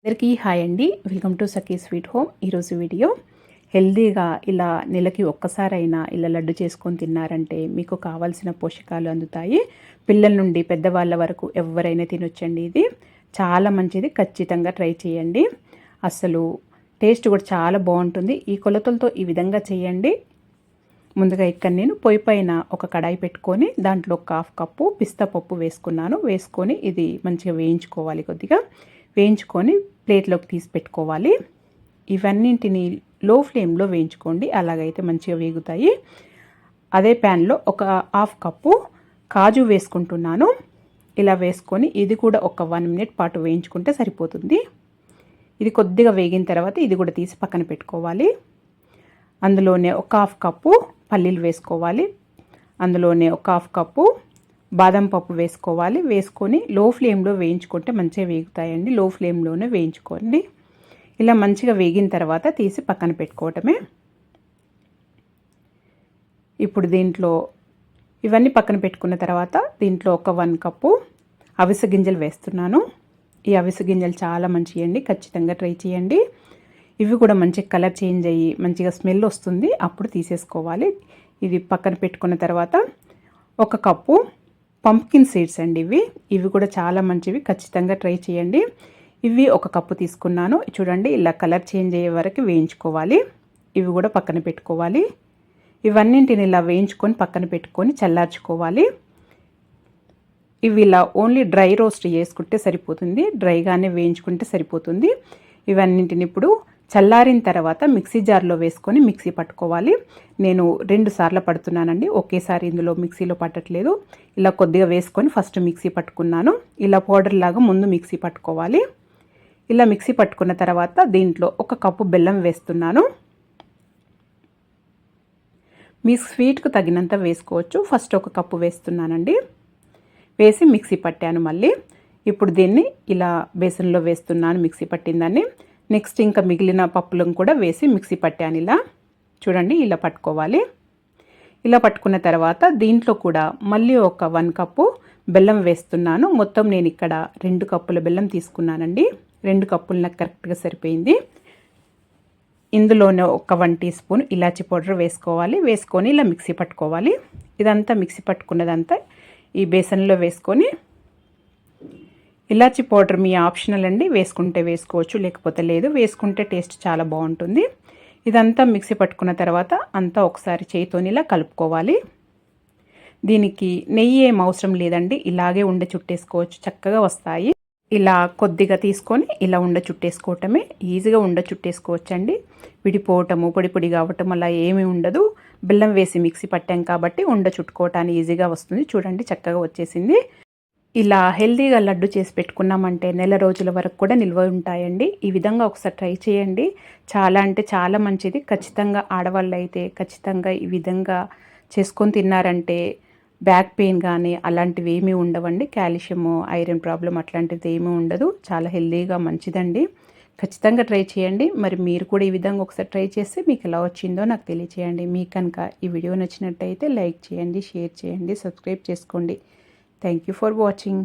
అందరికీ హాయ్ అండి. Welcome to Sakhi sweet home. ఈరోజు వీడియో హెల్దీగా ఇలా నెలకి ఒక్కసారైనా ఇలా లడ్డు చేసుకొని తిన్నారంటే మీకు కావాల్సిన పోషకాలు అందుతాయి. పిల్లల నుండి పెద్దవాళ్ళ వరకు ఎవరైనా తినొచ్చండి. ఇది చాలా మంచిది, ఖచ్చితంగా ట్రై చేయండి. అసలు టేస్ట్ కూడా చాలా బాగుంటుంది. ఈ కొలతలతో ఈ విధంగా చేయండి. ముందుగా ఇక్కడ నేను పొయ్యి పైన ఒక కడాయి పెట్టుకొని దాంట్లో 1/2 కప్పు పిస్తా పప్పు వేసుకున్నాను. వేసుకొని ఇది మంచిగా వేయించుకోవాలి. కొద్దిగా వేయించుకొని ప్లేట్లోకి తీసి పెట్టుకోవాలి. ఇవన్నింటిని లో ఫ్లేమ్లో వేయించుకోండి, అలాగైతే మంచిగా వేగుతాయి. అదే ప్యాన్లో ఒక 1/2 కప్పు కాజు వేసుకుంటున్నాను. ఇలా వేసుకొని ఇది కూడా ఒక 1 మినిట్ పాటు వేయించుకుంటే సరిపోతుంది. ఇది కొద్దిగా వేగిన తర్వాత ఇది కూడా తీసి పక్కన పెట్టుకోవాలి. అందులోనే ఒక 1/2 కప్పు పల్లీలు వేసుకోవాలి. అందులోనే ఒక 1/2 కప్పు బాదం పప్పు వేసుకోవాలి. వేసుకొని లో ఫ్లేమ్లో వేయించుకుంటే మంచిగా వేగుతాయండి. లో ఫ్లేమ్లోనే వేయించుకోండి. ఇలా మంచిగా వేగిన తర్వాత తీసి పక్కన పెట్టుకోవటమే. ఇప్పుడు దీంట్లో ఇవన్నీ పక్కన పెట్టుకున్న తర్వాత దీంట్లో ఒక 1 కప్పు అవిసె గింజలు వేస్తున్నాను. ఈ అవిసె గింజలు చాలా మంచియండి, ఖచ్చితంగా ట్రై చేయండి. ఇవి కూడా మంచి కలర్ చేంజ్ అయ్యి మంచిగా స్మెల్ వస్తుంది, అప్పుడు తీసేసుకోవాలి. ఇది పక్కన పెట్టుకున్న తర్వాత ఒక కప్పు పంప్కిన్ సీడ్స్ అండి. ఇవి కూడా చాలా మంచివి, ఖచ్చితంగా ట్రై చేయండి. ఇవి ఒక కప్పు తీసుకున్నాను. చూడండి, ఇలా కలర్ చేంజ్ అయ్యే వరకు వేయించుకోవాలి. ఇవి కూడా పక్కన పెట్టుకోవాలి. ఇవన్నింటిని ఇలా వేయించుకొని పక్కన పెట్టుకొని చల్లార్చుకోవాలి. ఇవి ఇలా ఓన్లీ డ్రై రోస్ట్ చేసుకుంటే సరిపోతుంది, డ్రైగానే వేయించుకుంటే సరిపోతుంది. ఇవన్నింటిని ఇప్పుడు చల్లారిన తర్వాత మిక్సీ జార్లో వేసుకొని మిక్సీ పట్టుకోవాలి. నేను 2 సార్లు పడుతున్నానండి, ఒకేసారి ఇందులో మిక్సీలో పట్టట్లేదు. ఇలా కొద్దిగా వేసుకొని ఫస్ట్ మిక్సీ పట్టుకున్నాను. ఇలా పౌడర్ లాగా ముందు మిక్సీ పట్టుకోవాలి. ఇలా మిక్సీ పట్టుకున్న తర్వాత దీంట్లో ఒక కప్పు బెల్లం వేస్తున్నాను. మీ స్వీట్కు తగినంత వేసుకోవచ్చు. ఫస్ట్ ఒక కప్పు వేస్తున్నానండి. వేసి మిక్సీ పట్టాను. మళ్ళీ ఇప్పుడు దీన్ని ఇలా బేసన్లో వేస్తున్నాను మిక్సీ పట్టిందాన్ని. నెక్స్ట్ ఇంకా మిగిలిన పప్పులను కూడా వేసి మిక్సీ పట్టాను. ఇలా చూడండి, ఇలా పట్టుకోవాలి. ఇలా పట్టుకున్న తర్వాత దీంట్లో కూడా మళ్ళీ ఒక 1 కప్పు బెల్లం వేస్తున్నాను. మొత్తం నేను ఇక్కడ 2 కప్పుల బెల్లం తీసుకున్నానండి. 2 కప్పులు నాకు కరెక్ట్గా సరిపోయింది. ఇందులోనే ఒక 1 టీ స్పూన్ ఇలాచీ పౌడర్ వేసుకోవాలి. వేసుకొని ఇలా మిక్సీ పట్టుకోవాలి. ఇదంతా మిక్సీ పట్టుకున్నదంతా ఈ బేసన్లో వేసుకొని, ఇలాచీ పౌడర్ మీ ఆప్షనల్ అండి, వేసుకుంటే వేసుకోవచ్చు, లేకపోతే లేదు. వేసుకుంటే టేస్ట్ చాలా బాగుంటుంది. ఇదంతా మిక్సీ పట్టుకున్న తర్వాత అంతా ఒకసారి చేయితోని ఇలా కలుపుకోవాలి. దీనికి నెయ్యి ఏం అవసరం లేదండి, ఇలాగే ఉండ చుట్టేసుకోవచ్చు, చక్కగా వస్తాయి. ఇలా కొద్దిగా తీసుకొని ఇలా ఉండ చుట్టేసుకోవటమే. ఈజీగా ఉండ చుట్టేసుకోవచ్చండి. విడిపోవటము పొడి పొడి కావటం అలా ఏమీ ఉండదు. బెల్లం వేసి మిక్సీ పట్టాం కాబట్టి ఉండ చుట్టుకోవటానికి ఈజీగా వస్తుంది. చూడండి, చక్కగా వచ్చేసింది. ఇలా హెల్తీగా లడ్డు చేసి పెట్టుకున్నామంటే నెల రోజుల వరకు కూడా నిల్వ ఉంటాయండి. ఈ విధంగా ఒకసారి ట్రై చేయండి. చాలా అంటే చాలా మంచిది. ఖచ్చితంగా ఆడవాళ్ళు అయితే ఖచ్చితంగా ఈ విధంగా చేసుకొని తిన్నారంటే బ్యాక్ పెయిన్ కానీ అలాంటివి ఏమీ ఉండవండి. కాల్షియము, ఐరన్ ప్రాబ్లం అట్లాంటిది ఏమీ ఉండదు. చాలా హెల్తీగా మంచిదండి. ఖచ్చితంగా ట్రై చేయండి. మరి మీరు కూడా ఈ విధంగా ఒకసారి ట్రై చేస్తే మీకు ఎలా వచ్చిందో నాకు తెలియచేయండి. మీకు కనుక ఈ వీడియో నచ్చినట్టయితే లైక్ చేయండి, షేర్ చేయండి, సబ్స్క్రైబ్ చేసుకోండి. Thank you for watching.